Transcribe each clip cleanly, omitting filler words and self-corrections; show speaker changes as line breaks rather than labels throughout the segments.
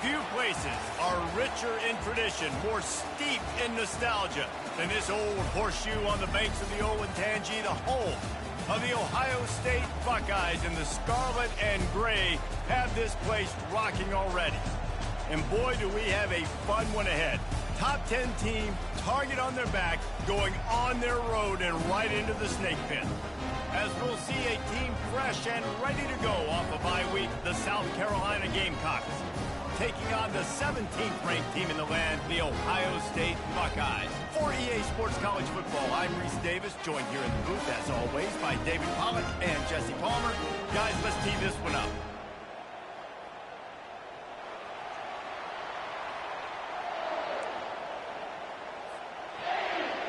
Few places are richer in tradition, more steeped in nostalgia than this old horseshoe on the banks of the Olentangy, the home of the Ohio State Buckeyes. And the scarlet and gray have this place rocking already. And boy, do we have a fun one ahead. Top 10 team, target on their back, going on their road and right into the snake pit. As we'll see a team fresh and ready to go off a bye week, the South Carolina Gamecocks, taking on the 17th ranked team in the land, the Ohio State Buckeyes. For EA Sports College Football, I'm Reese Davis, joined here in the booth, as always, by David Pollack and Jesse Palmer. Guys, let's tee this one up.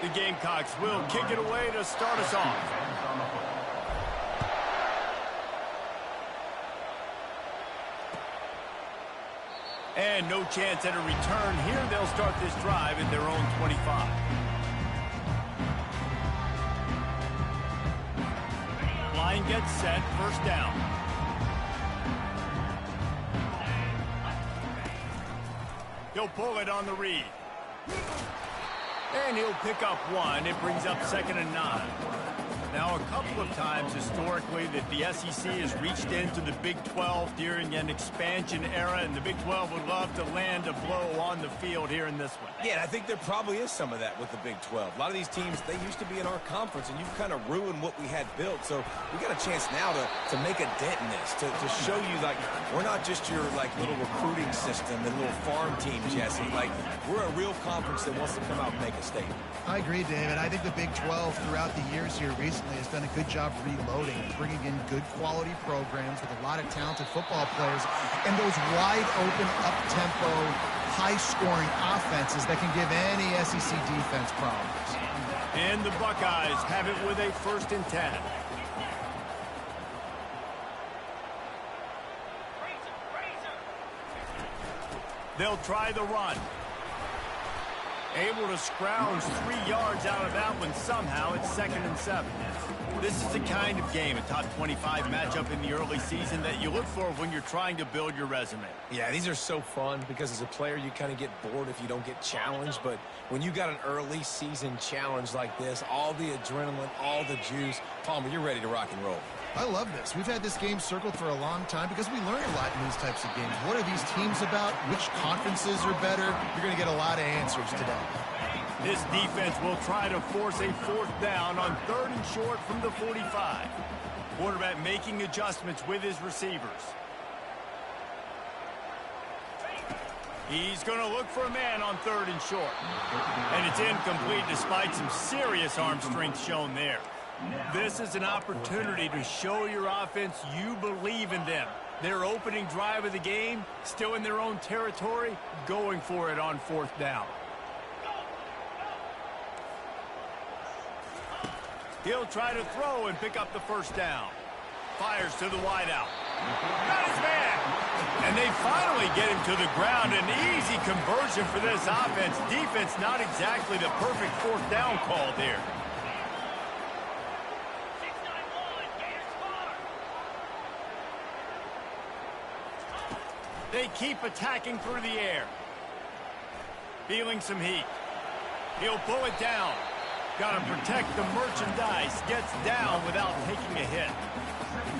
The Gamecocks will kick it away to start us off. And no chance at a return here. They'll start this drive at their own 25. Line gets set, first down. He'll pull it on the read. And he'll pick up one. It brings up 2nd and 9. Now, a couple of times historically that the SEC has reached into the Big 12 during an expansion era, and the Big 12 would love to land a blow on the field here in this one.
Yeah, and I think there probably is some of that with the Big 12. A lot of these teams, they used to be in our conference, and you've kind of ruined what we had built. So we got a chance now to make a dent in this, to show you, like, we're not just your, like, little recruiting system and little farm team, Jesse. Like, we're a real conference that wants to come out and make a statement.
I agree, David. I think the Big 12 throughout the years here recently has done a good job reloading, bringing in good quality programs with a lot of talented football players and those wide open, up-tempo, high-scoring offenses that can give any SEC defense problems.
And the Buckeyes have it with a 1st and 10. They'll try the run. Able to scrounge 3 yards out of that one somehow. It's 2nd and 7. This is the kind of game, a top 25 matchup in the early season, that you look for when you're trying to build your resume.
Yeah, these are so fun because as a player you kind of get bored if you don't get challenged, but when you got an early season challenge like this, all the adrenaline, all the juice, Palmer, you're ready to rock and roll.
I love this. We've had this game circled for a long time because we learn a lot in these types of games. What are these teams about? Which conferences are better? You're going to get a lot of answers today.
This defense will try to force a 4th down on 3rd and short from the 45. Quarterback making adjustments with his receivers. He's going to look for a man on 3rd and short. And it's incomplete despite some serious arm strength shown there. This is an opportunity to show your offense you believe in them. Their opening drive of the game, still in their own territory, going for it on 4th down. He'll try to throw and pick up the 1st down. Fires to the wideout. Got his man! And they finally get him to the ground. An easy conversion for this offense. Defense not exactly the perfect 4th down call there. They keep attacking through the air. Feeling some heat. He'll pull it down. Got to protect the merchandise. Gets down without taking a hit.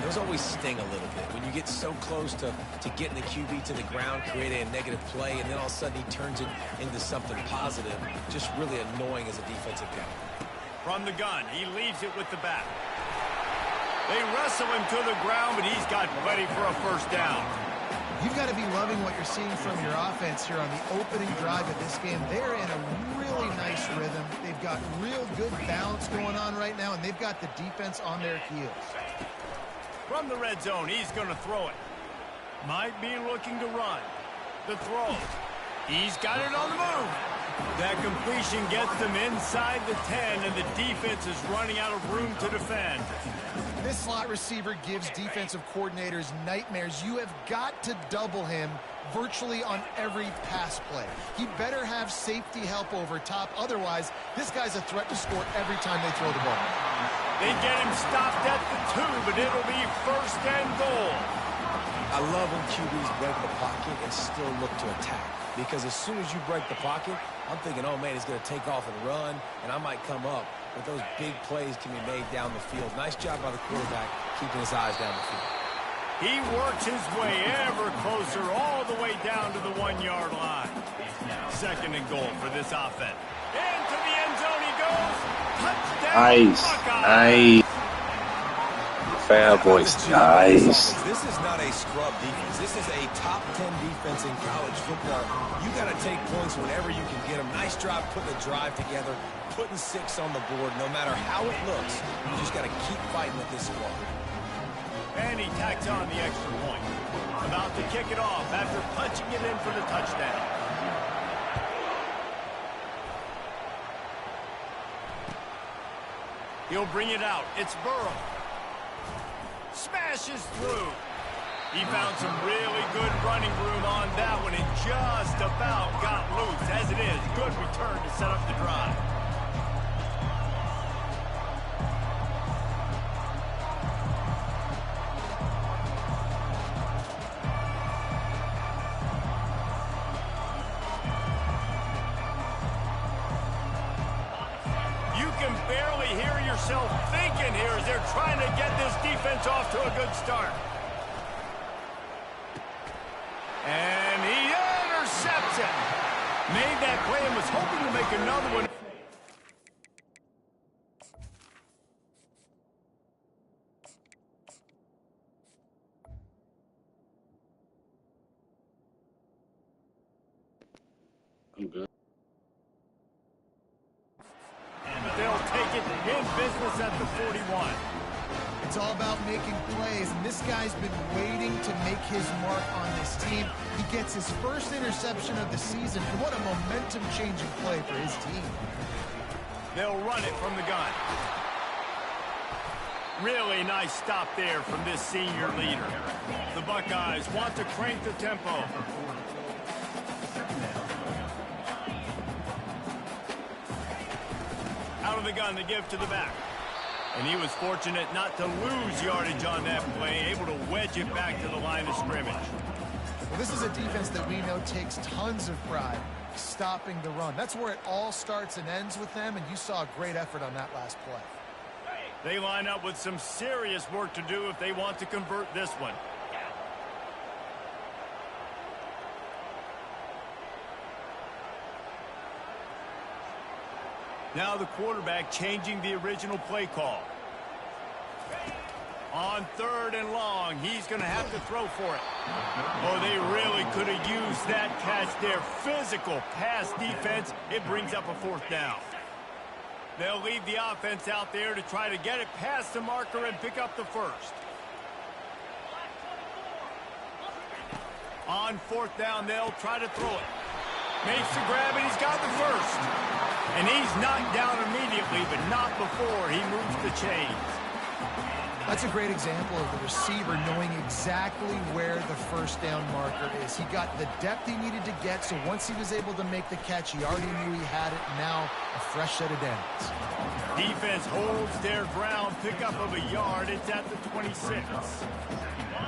Those always sting a little bit when you get so close to getting the QB to the ground, creating a negative play, and then all of a sudden he turns it into something positive. Just really annoying as a defensive guy.
From the gun, he leaves it with the back. They wrestle him to the ground, but he's got plenty for a 1st down.
You've got to be loving what you're seeing from your offense here on the opening drive of this game. They're in a really nice rhythm. They've got real good balance going on right now, and they've got the defense on their heels.
From the red zone, he's going to throw it. Might be looking to run. The throw. He's got it on the move. That completion gets them inside the 10, and the defense is running out of room to defend.
This slot receiver gives defensive coordinators nightmares. You have got to double him virtually on every pass play. He better have safety help over top. Otherwise, this guy's a threat to score every time they throw the ball.
They get him stopped at the 2, but it'll be 1st and goal.
I love when QBs break the pocket and still look to attack. Because as soon as you break the pocket, I'm thinking, oh, man, he's going to take off and run, and I might come up. But those big plays can be made down the field. Nice job by the quarterback keeping his eyes down the field.
He works his way ever closer all the way down to the 1-yard line. 2nd and goal for this offense. Into the end zone he goes. Touchdown,
Nice.
Buckeyes.
Nice. Fair boys. Nice.
This is not a scrub defense. This is a top 10 defense in college football. You got to take points whenever you can get them. Nice job putting the drive together, putting 6 on the board. No matter how it looks, you just got to keep fighting with this squad.
And he tacks on the extra point. About to kick it off after punching it in for the touchdown. He'll bring it out. It's Burrow. Smashes through. He found some really good running room on that one and just about got loose. As it is, good return to set up the drive. You can barely hear yourself thinking here as they're trying to get this defense off to a good start. And he intercepts it. Made that play and was hoping to make another one.
I'm good.
They'll take it in business at the 41.
It's all about making plays, and this guy's been waiting to make his mark on this team. He gets his first interception of the season, and what a momentum-changing play for his team.
They'll run it from the gun. Really nice stop there from this senior leader. The Buckeyes want to crank the tempo. Out of the gun to give to the back. And he was fortunate not to lose yardage on that play, able to wedge it back to the line of scrimmage.
Well, this is a defense that we know takes tons of pride stopping the run. That's where it all starts and ends with them, and you saw a great effort on that last play.
They line up with some serious work to do if they want to convert this one. Now the quarterback changing the original play call. On 3rd and long, he's going to have to throw for it. Oh, they really could have used that catch there. Physical pass defense. It brings up a 4th down. They'll leave the offense out there to try to get it past the marker and pick up the 1st. On 4th down, they'll try to throw it. Makes the grab, and he's got the 1st. And he's knocked down immediately, but not before he moves the chains.
That's a great example of the receiver knowing exactly where the 1st down marker is. He got the depth he needed to get, so once he was able to make the catch, he already knew he had it. Now, a fresh set of downs.
Defense holds their ground, pickup of a yard. It's at the 26.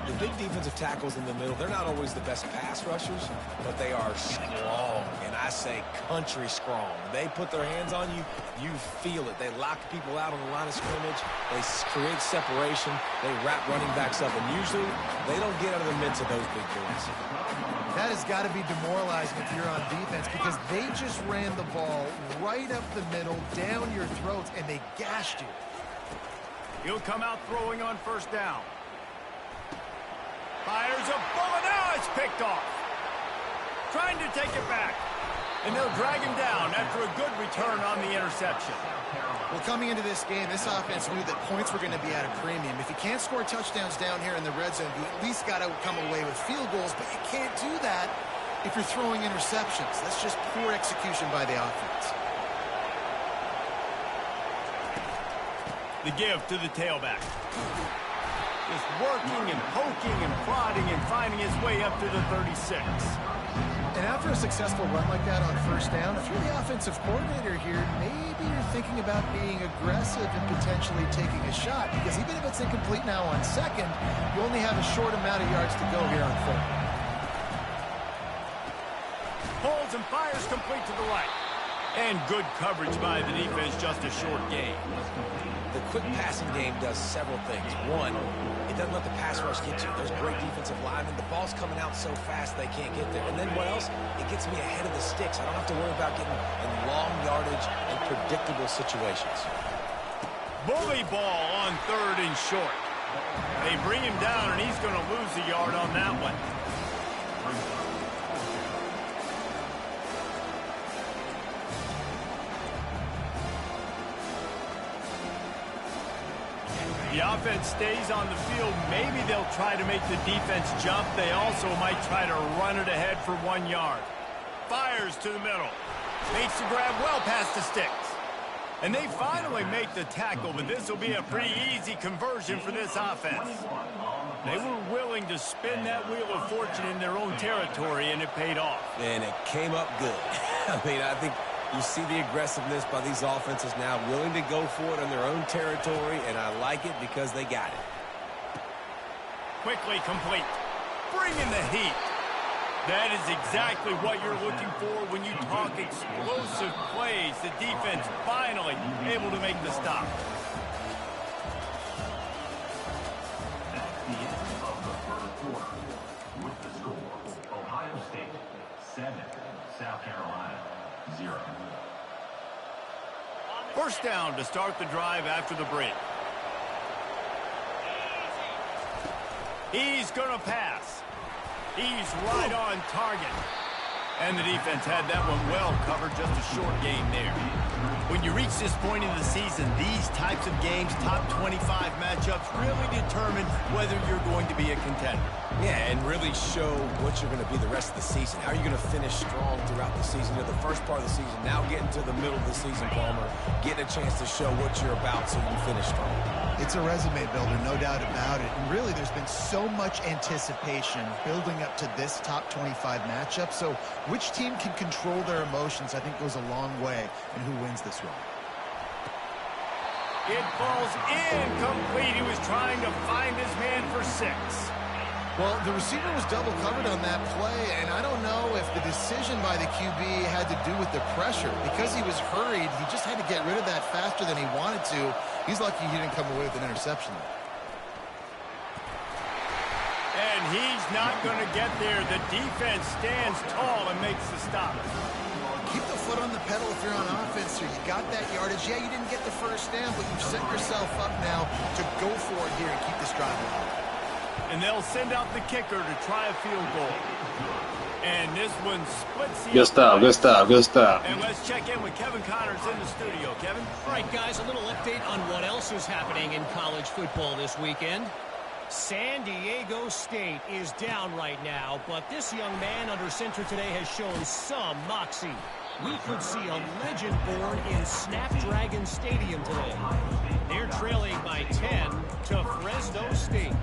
The big defensive tackles in the middle, they're not always the best pass rushers, but they are strong, and I say country strong. They put their hands on you, you feel it. They lock people out on the line of scrimmage. They create separation. They wrap running backs up, and usually they don't get out of the midst of those big boys.
That has got to be demoralizing if you're on defense because they just ran the ball right up the middle, down your throats, and they gashed you.
He'll come out throwing on 1st down. Fires a bullet. Now it's picked off. Trying to take it back. And they'll drag him down after a good return on the interception.
Well, coming into this game, this offense knew that points were going to be at a premium. If you can't score touchdowns down here in the red zone, you at least got to come away with field goals, but you can't do that if you're throwing interceptions. That's just poor execution by the offense.
The give to the tailback. Just working and poking and prodding and finding his way up to the 36.
And after a successful run like that on first down, if you're the offensive coordinator here, maybe you're thinking about being aggressive and potentially taking a shot, because even if it's incomplete now on second, you only have a short amount of yards to go here on third.
Pulls and fires complete to the right. And good coverage by the defense, just a short gain.
The quick passing game does several things. One, it doesn't let the pass rush get you. There's great defensive linemen. The ball's coming out so fast they can't get there. And then what else? It gets me ahead of the sticks. I don't have to worry about getting in long yardage and predictable situations.
Bully ball on third and short. They bring him down, and he's going to lose a yard on that one. The offense stays on the field. Maybe they'll try to make the defense jump. They also might try to run it ahead for 1 yard. Fires to the middle. Makes the grab well past the sticks. And they finally make the tackle, but this will be a pretty easy conversion for this offense. They were willing to spin that wheel of fortune in their own territory, and it paid off.
And it came up good. I mean, I think you see the aggressiveness by these offenses now, willing to go for it on their own territory, and I like it because they got it.
Quickly complete. Bring in the heat. That is exactly what you're looking for when you talk explosive plays. The defense finally able to make the stop.
That's the end of the first quarter. With the score, Ohio State 7, South Carolina 0.
First down to start the drive after the break. He's going to pass. He's right on target. And the defense had that one well covered, just a short game there. When you reach this point in the season, these types of games, top 25 matchups, really determine whether you're going to be a contender.
Yeah, and really show what you're going to be the rest of the season. How are you going to finish strong throughout the season? You know, the first part of the season, now getting to the middle of the season, Palmer, getting a chance to show what you're about so you can finish strong.
It's a resume builder, no doubt about it. And really, there's been so much anticipation building up to this top 25 matchup. So which team can control their emotions, I think, goes a long way in who wins this one.
It falls incomplete. He was trying to find his man for 6.
Well, the receiver was double covered on that play, and I don't know if the decision by the QB had to do with the pressure. Because he was hurried, he just had to get rid of that faster than he wanted to. He's lucky he didn't come away with an interception.
And he's not going to get there. The defense stands tall and makes the stop.
Keep the foot on the pedal if you're on offense here. You got that yardage. Yeah, you didn't get the first down, but you've set yourself up now to go for it here and keep this drive alive.
And they'll send out the kicker to try a field goal. And this one splits the...
Good stuff, good stuff, good stuff.
And let's check in with Kevin Connors in the studio. Kevin?
All right, guys, a little update on what else is happening in college football this weekend. San Diego State is down right now, but this young man under center today has shown some moxie. We could see a legend born in Snapdragon Stadium today. They're trailing by 10 to Fresno State.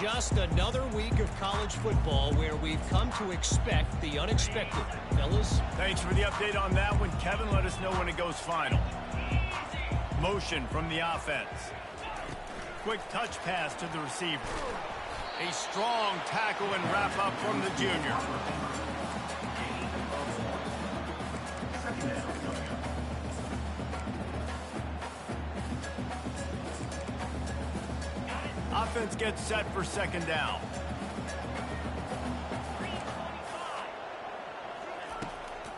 Just another week of college football where we've come to expect the unexpected. Fellas?
Thanks for the update on that one. Kevin, let us know when it goes final. Motion from the offense. Quick touch pass to the receiver. A strong tackle and wrap up from the junior. Offense gets set for second down.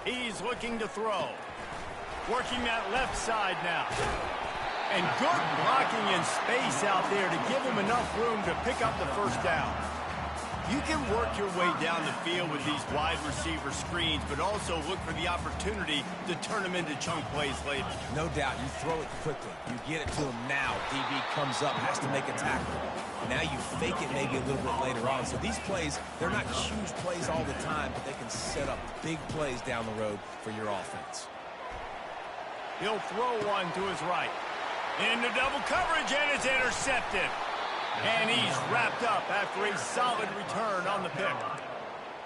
He's looking to throw. Working that left side now. And good blocking in space out there to give him enough room to pick up the first down. You can work your way down the field with these wide receiver screens, but also look for the opportunity to turn them into chunk plays later.
No doubt, you throw it quickly. You get it to him now. DB comes up, has to make a tackle. Now you fake it maybe a little bit later on. So these plays, they're not huge plays all the time, but they can set up big plays down the road for your offense.
He'll throw one to his right. Into double coverage, and it's intercepted. And he's wrapped up after a solid return on the pick.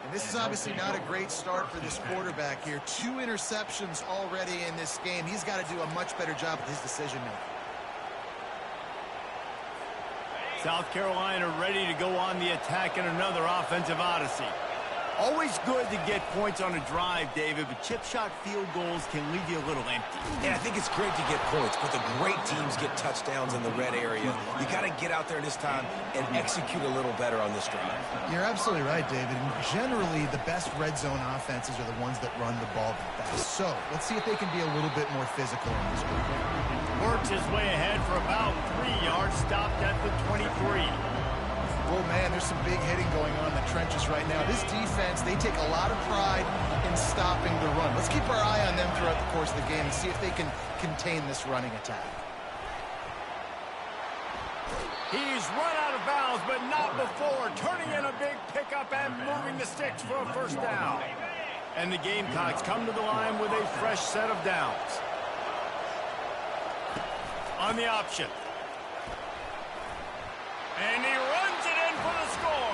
And this is obviously not a great start for this quarterback here. 2 interceptions already in this game. He's got to do a much better job with his decision-making.
South Carolina ready to go on the attack in another offensive odyssey. Always good to get points on a drive, David, but chip shot field goals can leave you a little empty.
Yeah, I think it's great to get points, but the great teams get touchdowns in the red area. You got to get out there this time and execute a little better on this drive.
You're absolutely right, David. And generally, the best red zone offenses are the ones that run the ball the best. So let's see if they can be a little bit more physical in this one.
Works his way ahead for about 3 yards, stopped at the 23.
Oh, man, there's some big hitting going on in the trenches right now. This defense, they take a lot of pride in stopping the run. Let's keep our eye on them throughout the course of the game and see if they can contain this running attack.
He's run out of bounds, but not before turning in a big pickup and moving the sticks for a first down. And the Gamecocks come to the line with a fresh set of downs. On the option. And he runs it in for the score.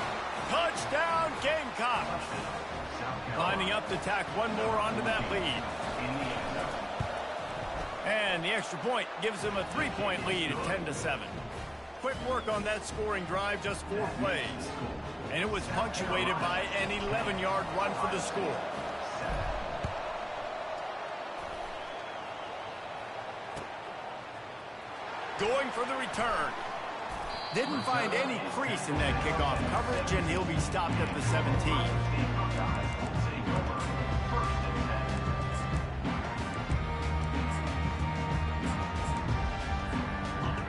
Touchdown, Gamecocks. Lining up to tack one more onto that lead. And the extra point gives him a 3-point lead at 10-7. Quick work on that scoring drive, just 4 plays. And it was punctuated by an 11-yard run for the score. Going for the return. Didn't find any crease in that kickoff coverage, and he'll be stopped at the 17.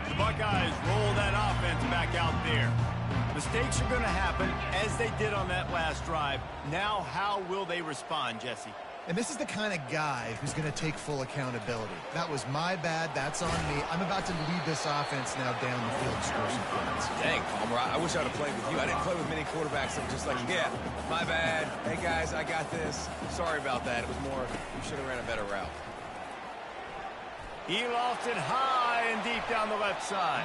The Buckeyes roll that offense back out there. Mistakes are going to happen, as they did on that last drive. Now, how will they respond, Jesse?
And this is the kind of guy who's going to take full accountability. That was my bad. That's on me. I'm about to lead this offense now down the field and score some points.
Dang, Palmer, I wish I would have played with you. I didn't play with many quarterbacks that were just like, yeah, my bad. Hey, guys, I got this. Sorry about that. It was more, you should have ran a better route.
He lofts it high and deep down the left side.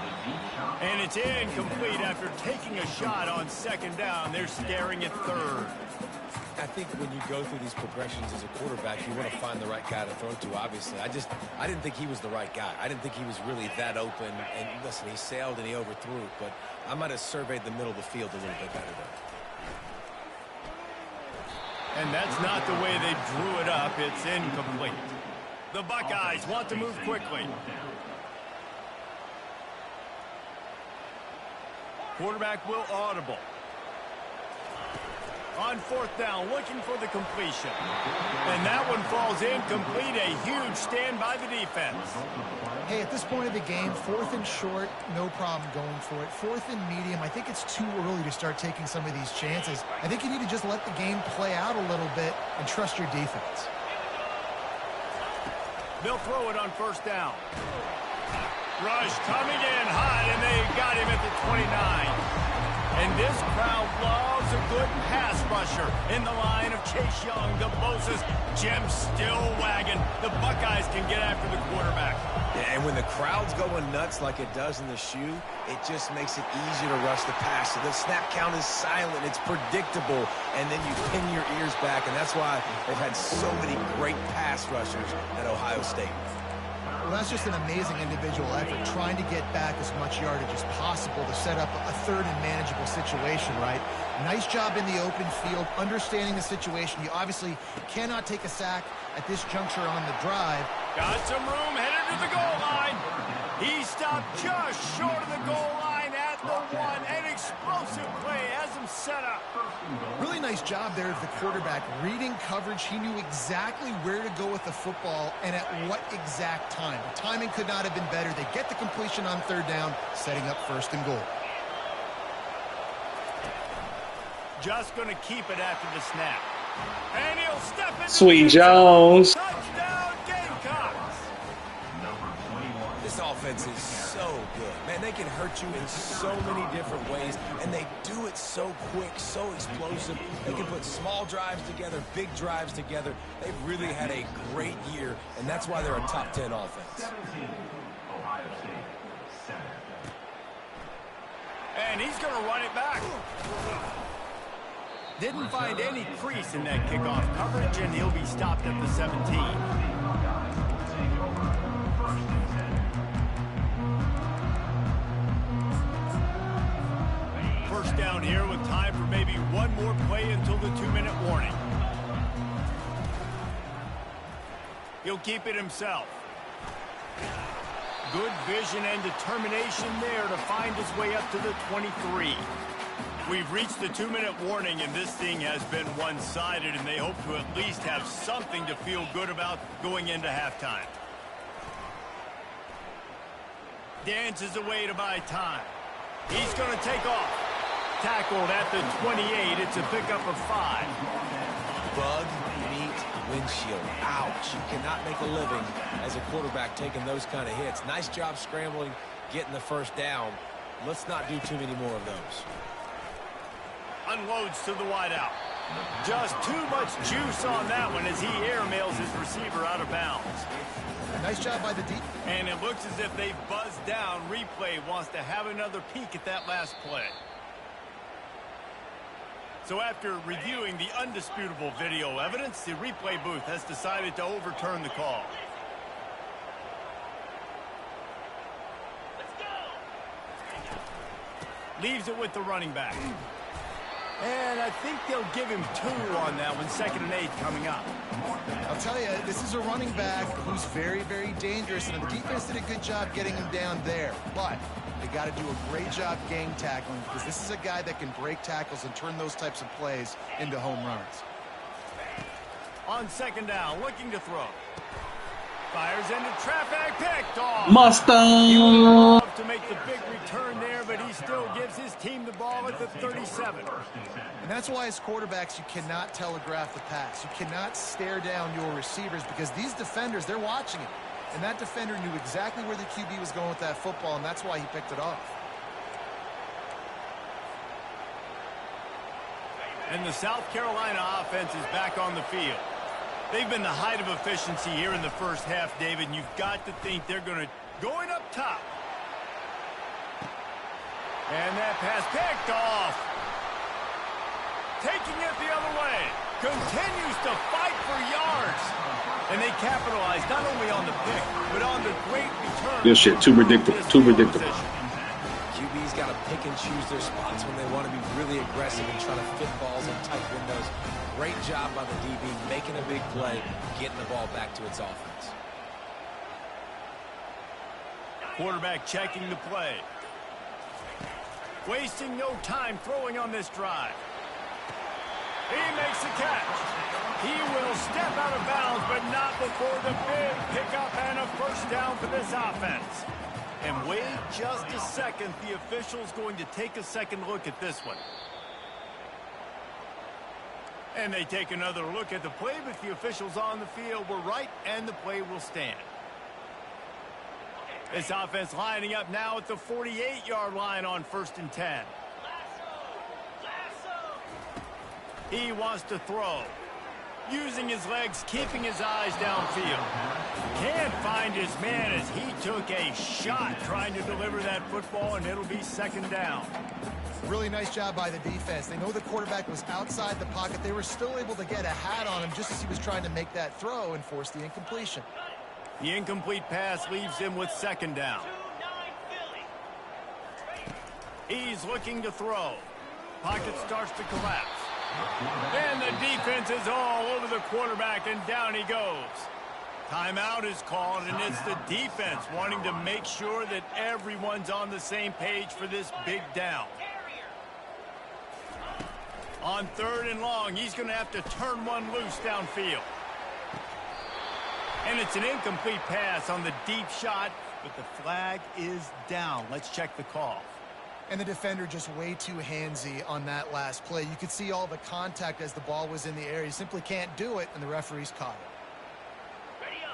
And it's incomplete after taking a shot on second down. They're staring at third.
I think when you go through these progressions as a quarterback, you want to find the right guy to throw to, obviously. I didn't think he was the right guy. I didn't think he was really that open. And listen, he sailed and he overthrew it, but I might have surveyed the middle of the field a little bit better there.
And that's not the way they drew it up. It's incomplete. The Buckeyes want to move quickly. Quarterback will audible. On fourth down, looking for the completion. And that one falls incomplete. A huge stand by the defense.
Hey, at this point of the game, 4th and short, no problem going for it. 4th and medium, I think it's too early to start taking some of these chances. I think you need to just let the game play out a little bit and trust your defense.
They'll throw it on first down. Rush coming in hot, and they got him at the 29. And this crowd loves a good pass rusher in the line of Chase Young, the Moses, Jim still wagging. The Buckeyes can get after the quarterback.
Yeah, and when the crowd's going nuts like it does in the shoe, it just makes it easier to rush the pass. So the snap count is silent. It's predictable. And then you pin your ears back, and that's why they've had so many great pass rushers at Ohio State.
Well, that's just an amazing individual effort, trying to get back as much yardage as possible to set up a third and manageable situation, right? Nice job in the open field, understanding the situation. You obviously cannot take a sack at this juncture on the drive.
Got some room, headed to the goal line. He stopped just short of the goal line at the 1. An explosive play has him set up.
Really nice job there of the quarterback reading coverage. He knew exactly where to go with the football and at what exact time. The timing could not have been better. They get the completion on third down, setting up first and goal.
Just going to keep it after the snap. And he'll step into
Sweet
the
Jones.
touchdown Gamecocks.
This offense is so good. Man, they can hurt you in so many different ways, and they do it so quick, so explosive. They can put small drives together, big drives together. They've really had a great year, and that's why they're a top 10 offense.
17, Ohio State, 7.
And he's going to run it back. Didn't find any crease in that kickoff coverage, and he'll be stopped at the 17. First down here with time for maybe one more play until the 2-minute warning. He'll keep it himself. Good vision and determination there to find his way up to the 23. We've reached the 2-minute warning, and this thing has been one-sided, and they hope to at least have something to feel good about going into halftime. Dances away to buy time. He's going to take off. Tackled at the 28. It's a pickup of 5.
Bug meat windshield. Ouch. You cannot make a living as a quarterback taking those kind of hits. Nice job scrambling, getting the first down. Let's not do too many more of those.
Unloads to the wideout. Just too much juice on that one as he airmails his receiver out of bounds.
Nice job by the deep.
And it looks as if they've buzzed down. Replay wants to have another peek at that last play. So after reviewing the undisputable video evidence, the replay booth has decided to overturn the call. Leaves it with the running back. And I think they'll give him 2 on that one. 2nd and 8 coming up.
I'll tell you, this is a running back who's very, very dangerous, and the defense did a good job getting him down there. But they got to do a great job gang tackling, because this is a guy that can break tackles and turn those types of plays into home runs.
On 2nd down, looking to throw. Fires into traffic, picked off.
Mustang!
He would love to make the big return there, but he still gives his team the ball at the 37.
And that's why as quarterbacks, you cannot telegraph the pass. You cannot stare down your receivers, because these defenders, they're watching it. And that defender knew exactly where the QB was going with that football, and that's why he picked it off.
And the South Carolina offense is back on the field. They've been the height of efficiency here in the first half, David, and you've got to think they're going up top. And that pass picked off. Taking it the other way. Continues to fight for yards. And they capitalize not only on the pick, but on the great return.
This shit too predictable. Too predictable.
QB's got to pick and choose their spots when they want to be really aggressive and try to fit balls in tight windows. Great job by the DB making a big play, getting the ball back to its offense.
Quarterback checking the play. Wasting no time throwing on this drive. He makes the catch. He will step out of bounds, but not before the big pickup and a first down for this offense. And wait just a second. The official's going to take a second look at this one. And they take another look at the play, but the officials on the field were right, and the play will stand. This offense lining up now at the 48-yard line on 1st and 10. He wants to throw. Using his legs, keeping his eyes downfield. Can't find his man as he took a shot trying to deliver that football, and it'll be 2nd down.
Really nice job by the defense. They know the quarterback was outside the pocket. They were still able to get a hat on him just as he was trying to make that throw and force the incompletion.
The incomplete pass leaves him with 2nd down. He's looking to throw. Pocket starts to collapse. And the defense is all over the quarterback, and down he goes. Timeout is called, and it's the defense wanting to make sure that everyone's on the same page for this big down. On 3rd and long, he's going to have to turn one loose downfield. And it's an incomplete pass on the deep shot, but the flag is down. Let's check the call.
And the defender just way too handsy on that last play. You could see all the contact as the ball was in the air. He simply can't do it, and the referee's caught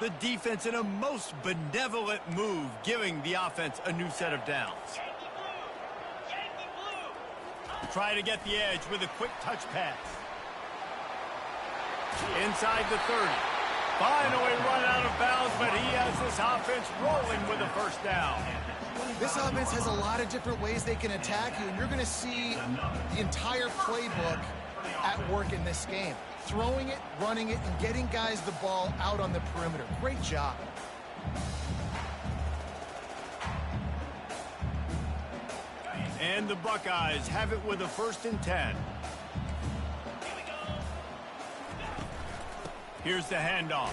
it.
The defense in a most benevolent move, giving the offense a new set of downs. Try to get the edge with a quick touch pass. Inside the 30. Finally run out of bounds, but he has this offense rolling with a first down.
This offense has a lot of different ways they can attack you, and you're going to see the entire playbook at work in this game. Throwing it, running it, and getting guys the ball out on the perimeter. Great job.
And the Buckeyes have it with a 1st and 10. Here's the handoff.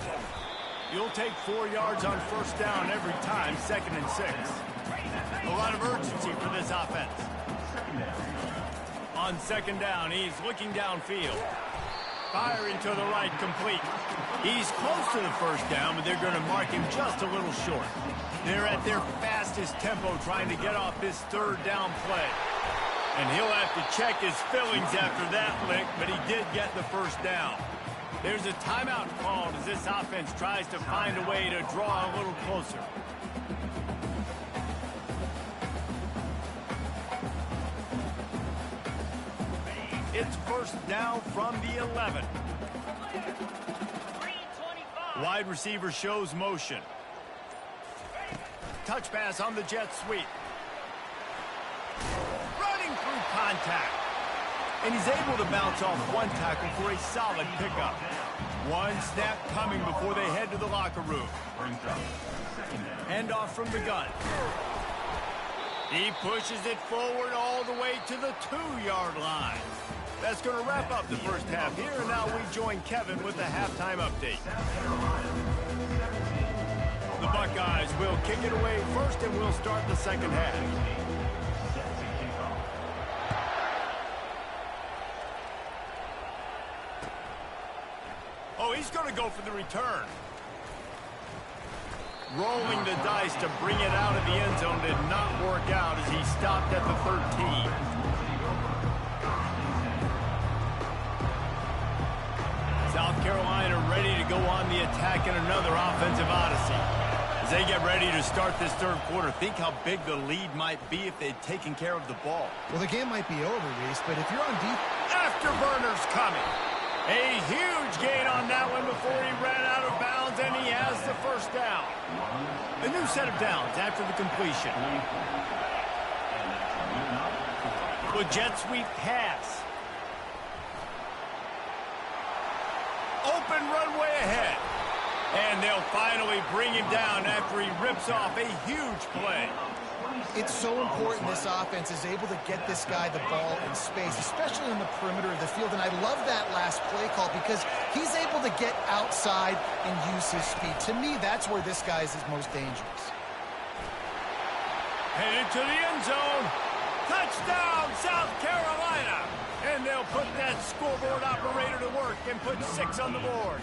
You'll take 4 yards on 1st down every time, 2nd and 6. A lot of urgency for this offense. On 2nd down, he's looking downfield. Firing to the right, complete. He's close to the 1st down, but they're going to mark him just a little short. They're at their fastest tempo trying to get off this 3rd down play. And he'll have to check his fillings after that lick, but he did get the 1st down. There's a timeout called as this offense tries to find a way to draw a little closer. It's 1st down from the 11. Wide receiver shows motion. Touch pass on the jet sweep. Running through contact. And he's able to bounce off one tackle for a solid pickup. One snap coming before they head to the locker room. Handoff from the gun. He pushes it forward all the way to the 2-yard line. That's going to wrap up the 1st half here, and now we join Kevin with the halftime update. The Buckeyes will kick it away first, and we'll start the 2nd half. Oh, he's going to go for the return. Rolling the dice to bring it out of the end zone did not work out as he stopped at the 13. South Carolina ready to go on the attack in another offensive odyssey. As they get ready to start this 3rd quarter, think how big the lead might be if they'd taken care of the ball.
Well, the game might be over, Reese, but if you're on defense...
Afterburner's coming. A huge gain on that one before he ran out of bounds, and he has the 1st down. A new set of downs after the completion. With jet sweep pass. Open runway ahead. And they'll finally bring him down after he rips off a huge play.
It's so important this offense is able to get this guy the ball in space, especially on the perimeter of the field. And I love that last play call because he's able to get outside and use his speed. To me, that's where this guy is his most dangerous.
Headed to the end zone. Touchdown, South Carolina. And they'll put that scoreboard operator to work and put 6 on the board.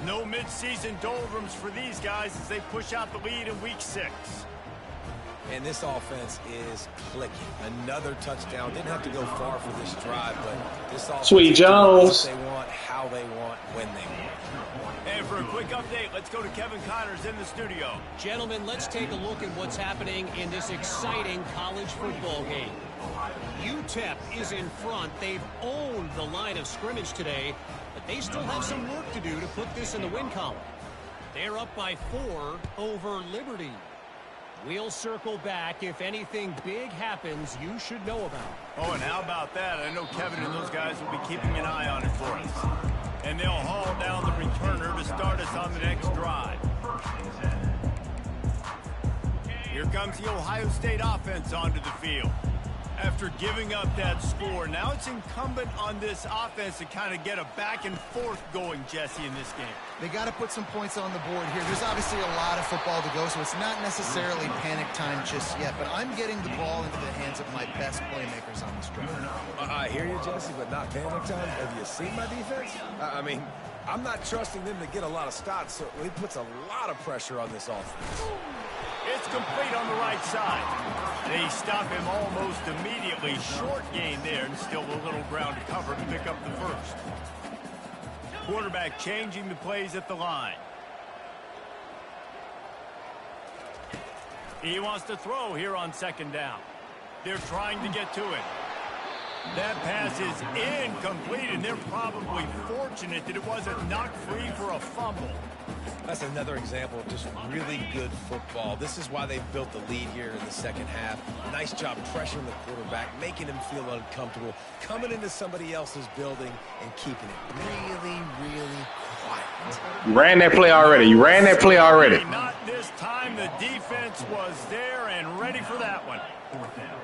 No midseason doldrums for these guys as they push out the lead in week 6.
And this offense is clicking. Another touchdown. Didn't have to go far for this drive, but this offense
Sweet Jones.
What they want, how they want, when they want.
And for a quick update, let's go to Kevin Connors in the studio.
Gentlemen, let's take a look at what's happening in this exciting college football game. UTEP is in front. They've owned the line of scrimmage today, but they still have some work to do to put this in the win column. They're up by 4 over Liberty. We'll circle back. If anything big happens, you should know about.
Oh, and how about that? I know Kevin and those guys will be keeping an eye on it for us. And they'll haul down the returner to start us on the next drive. Here comes the Ohio State offense onto the field. After giving up that score, now it's incumbent on this offense to kind of get a back and forth going, Jesse, in this game.
They got to put some points on the board here. There's obviously a lot of football to go, so it's not necessarily panic time just yet, but I'm getting the ball into the hands of my best playmakers on this drive.
I hear you, Jesse, but not panic time. Have you seen my defense? I mean, I'm not trusting them to get a lot of stops, so it puts a lot of pressure on this offense.
It's complete on the right side. They stop him almost immediately. Short gain there, and still a little ground to cover to pick up the 1st. Quarterback changing the plays at the line. He wants to throw here on 2nd down. They're trying to get to it. That pass is incomplete, and they're probably fortunate that it wasn't knocked free for a fumble.
That's another example of just really good football. This is why they've built the lead here in the second half. Nice job pressuring the quarterback, making him feel uncomfortable, coming into somebody else's building and keeping it really, really quiet.
You ran that play already. You ran that play already.
Not this time. The defense was there and ready for that one.
Fourth down.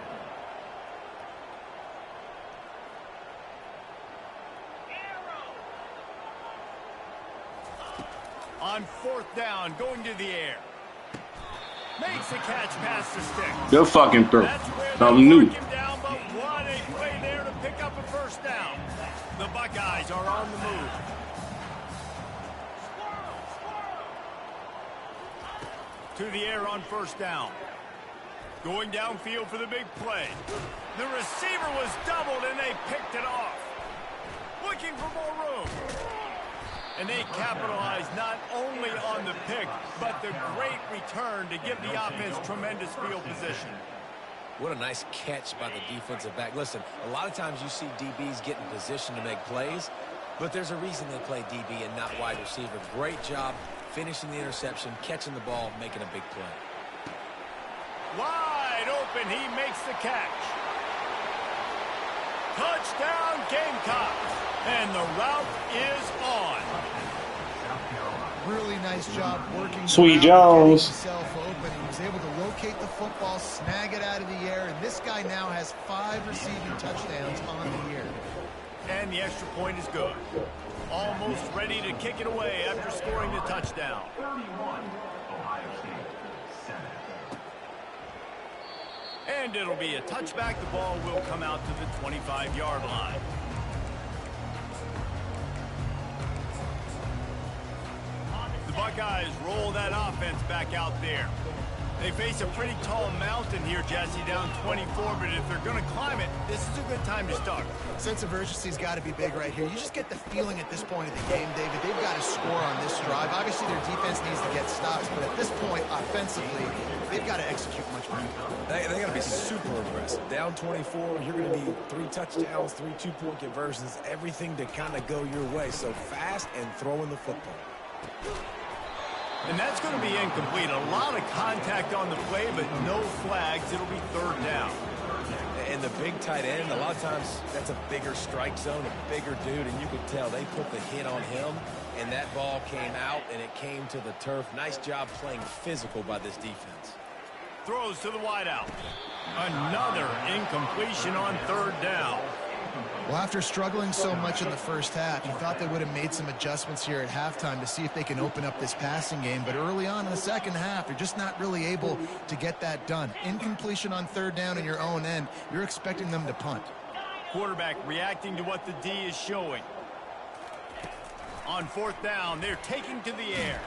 On fourth down, going to the air. Makes a catch past the sticks.
Good fucking throw.
That's where
Something
they
new.
mark him down, but what a play there to pick up a first down. The Buckeyes are on the move. To the air on first down. Going downfield for the big play. The receiver was doubled and they picked it off. Looking for more room. And they capitalized not only on the pick, but the great return to give the offense tremendous field position.
What a nice catch by the defensive back. Listen, a lot of times you see DBs get in position to make plays, but there's a reason they play DB and not wide receiver. Great job finishing the interception, catching the ball, making a big play.
Wide open, he makes the catch. Touchdown Gamecocks, and the route is on.
Really nice job working.
Sweet
around,
Jones.
getting himself open. He was able to locate the football, snag it out of the air, and this guy now has 5 receiving touchdowns on the year.
And the extra point is good. Almost ready to kick it away after scoring the touchdown.
31, Ohio State, 7.
And it'll be a touchback. The ball will come out to the 25-yard line. The Buckeyes roll that offense back out there. They face a pretty tall mountain here, Jesse, down 24, but if they're going to climb it, this is a good time to start.
Sense of urgency's got to be big right here. You just get the feeling at this point of the game, David, they've got to score on this drive. Obviously, their defense needs to get stops, but at this point, offensively, they've got to execute much better.
They got to be super aggressive. Down 24, you're going to need 3 touchdowns, 3 two-point conversions, everything to kind of go your way. So fast and throwing the football.
And that's going to be incomplete. A lot of contact on the play, but no flags. It'll be third down.
And the big tight end, a lot of times that's a bigger strike zone, a bigger dude, and you could tell they put the hit on him, and that ball came out, and it came to the turf. Nice job playing physical by this defense.
Throws to the wideout. Another incompletion on third down.
Well, after struggling so much in the first half, you thought they would have made some adjustments here at halftime to see if they can open up this passing game. But early on in the second half, they're just not really able to get that done. Incompletion on third down in your own end, you're expecting them to punt.
Quarterback reacting to what the D is showing. On fourth down, they're taking to the air.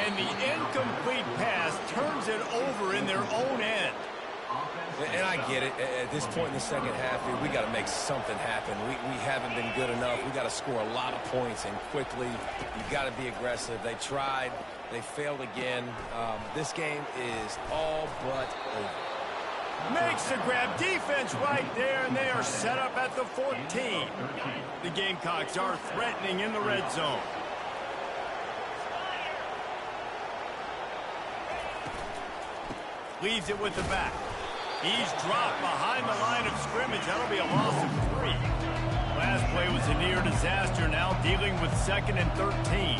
And the incomplete pass turns it over in their own end.
And I get it. At this point in the second half, we got to make something happen. We haven't been good enough. We got to score a lot of points and quickly. You got to be aggressive. They tried. They failed again. This game is all but over.
Makes the grab. Defense right there, and they are set up at the 14. The Gamecocks are threatening in the red zone. Leaves it with the back. He's dropped behind the line of scrimmage. That'll be a loss of 3. Last play was a near disaster. Now dealing with 2nd and 13.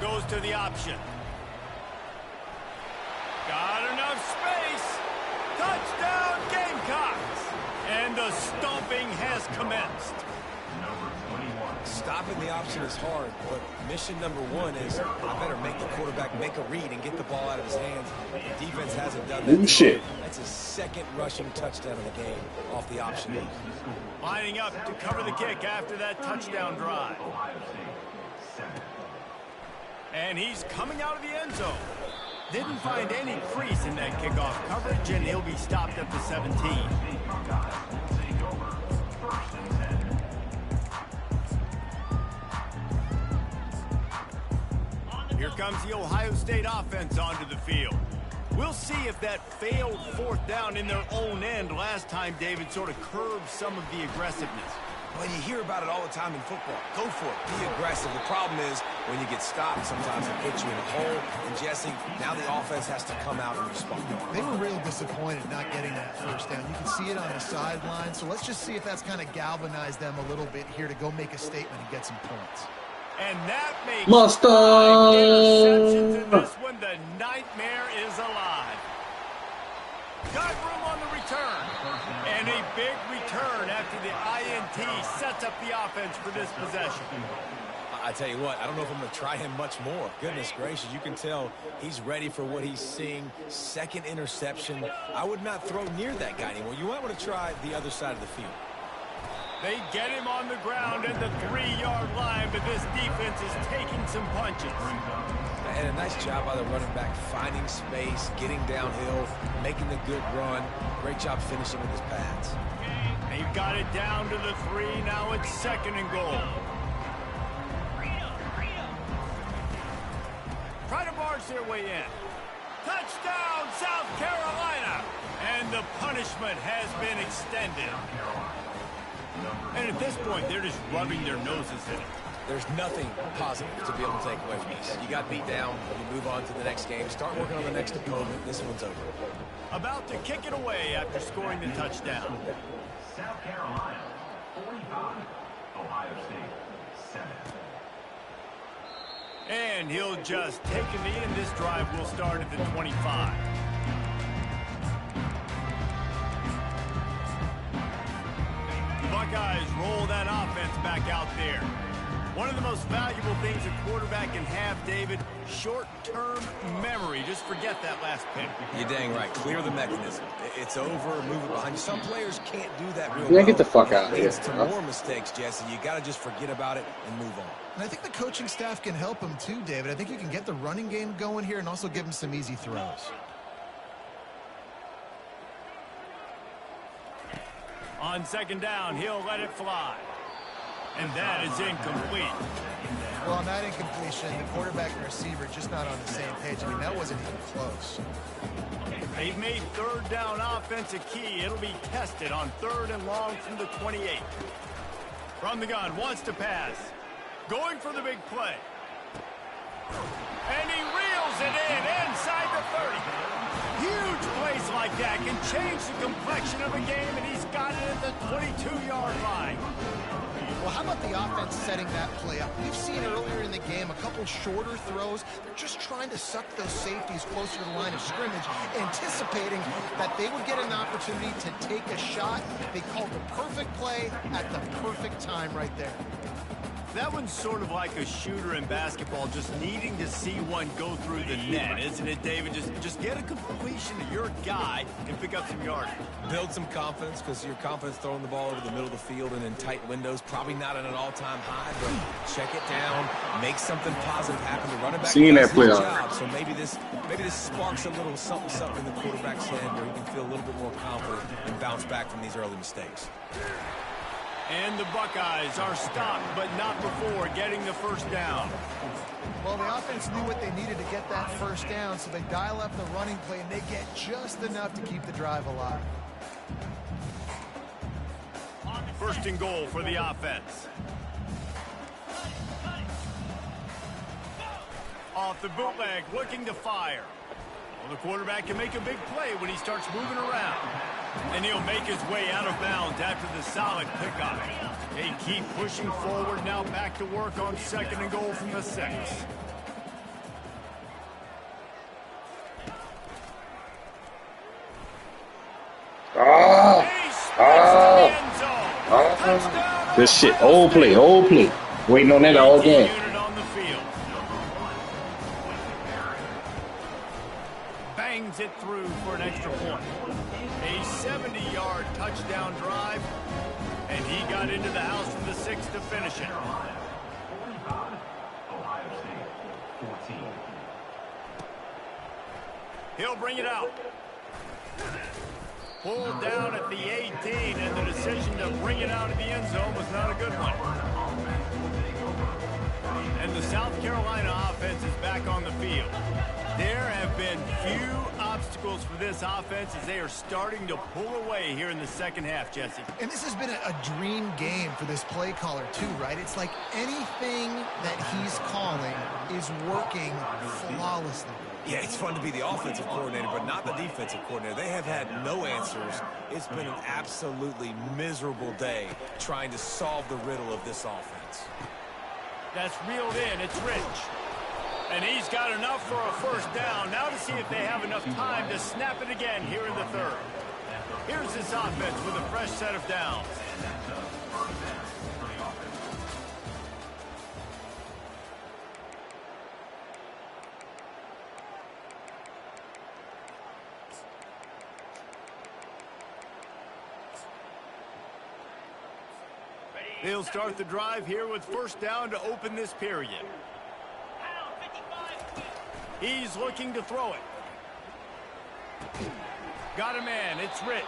Goes to the option. Got enough space. Touchdown Gamecocks. And the stomping has commenced.
Number 21.
Stopping the option is hard, but mission number 1 is I better make the quarterback make a read and get the ball out of his hands. The defense hasn't done that.
Ooh, shit.
That's his 2nd rushing touchdown of the game off the option.
Lining up to cover the kick after that touchdown drive.
Ohio State, 7.
And he's coming out of the end zone. Didn't find any crease in that kickoff coverage, and he'll be stopped at the 17.
Buckeyes will take over 1st and 10.
Here comes the Ohio State offense onto the field. We'll see if that failed fourth down in their own end last time, David, sort of curbed some of the aggressiveness.
Well, you hear about it all the time in football. Go for it. Be aggressive. The problem is when you get stopped, sometimes it puts you in a hole. And, Jesse, now the offense has to come out and respond.
They were real disappointed not getting that first down. You can see it on the sideline. So let's just see if that's kind of galvanized them a little bit here to go make a statement and get some points.
And that makes
Monster!
5 interceptions in this one. The nightmare is alive. Got room on the return. And a big return after the INT sets up the offense for this possession.
I tell you what, I don't know if I'm going to try him much more. Goodness gracious, you can tell he's ready for what he's seeing. Second interception. I would not throw near that guy anymore. You might want to try the other side of the field.
They get him on the ground at the 3-yard line, but this defense is taking some punches.
And a nice job by the running back, finding space, getting downhill, making the good run. Great job finishing with his pads.
They've got it down to the 3. Now it's 2nd and goal. Try to barge their way in. Touchdown, South Carolina! And the punishment has been extended. And at this point, they're just rubbing their noses in it.
There's nothing positive to be able to take away from this. You got beat down, you move on to the next game, start working on the next opponent. This one's over.
About to kick it away after scoring the touchdown.
South Carolina, 45. Ohio State, 7.
And he'll just take a knee, and this drive will start at the 25. The Buckeyes roll that offense back out there. One of the most valuable things a quarterback can have, David, short-term memory. Just forget that last pick.
You're dang right. Clear the mechanism. It's over. Move it behind you. Some players can't do that real
Yeah,
well.
get the fuck out of
It
here.
leads to more mistakes, Jesse. You got to just forget about it and move on.
And I think the coaching staff can help him too, David. I think you can get the running game going here and also give him some easy throws.
On 2nd down, he'll let it fly. And that is incomplete.
Well, on that incompletion, the quarterback and receiver just not on the same page. I mean, that wasn't even close.
They've made 3rd down offense a key. It'll be tested on 3rd and long from the 28. From the gun, wants to pass. Going for the big play. And he reels it in inside the 30. Huge plays like that can change the complexion of a game, and he's got it at the 22-yard line.
Well, how about the offense setting that play up? We've seen earlier in the game a couple shorter throws. They're just trying to suck those safeties closer to the line of scrimmage, anticipating that they would get an opportunity to take a shot. They called the perfect play at the perfect time right there.
That one's sort of like a shooter in basketball, just needing to see one go through the net, isn't it, David? Just get a completion to your guy and pick up some yardage.
Build some confidence, because your confidence throwing the ball over the middle of the field and in tight windows, probably not at an all-time high, but check it down, make something positive happen. The running back
Seeing that
does
play
his
on.
job, so maybe this sparks a little something in the quarterback's head where he can feel a little bit more confident and bounce back from these early mistakes.
And the Buckeyes are stopped, but not before getting the 1st down.
Well, the offense knew what they needed to get that 1st down, so they dial up the running play, and they get just enough to keep the drive alive.
1st and goal for the offense. Off the bootleg, looking to fire. Well, the quarterback can make a big play when he starts moving around. And he'll make his way out of bounds after the solid pickup. They keep pushing forward, now back to work on 2nd and goal from the 6.
This shit, old play. Waiting on that all game.
Unit on the field. Bangs it through for an extra point. A 70-yard touchdown drive, and he got into the house from the 6 to finish it.
Ohio State, 14.
He'll bring it out. Pulled down at the 18, and the decision to bring it out of the end zone was not a good one. And the South Carolina offense is back on the field. There have been few obstacles for this offense as they are starting to pull away here in the second half, Jesse.
And this has been a dream game for this play caller too, right? It's like anything that he's calling is working flawlessly.
Yeah, it's fun to be the offensive coordinator, but not the defensive coordinator. They have had no answers. It's been an absolutely miserable day trying to solve the riddle of this offense.
That's reeled in. It's Rich. And he's got enough for a first down. Now to see if they have enough time to snap it again here in the third. Here's this offense with a fresh set of downs. They'll start the drive here with first down to open this period. He's looking to throw it. Got a man. It's Rich.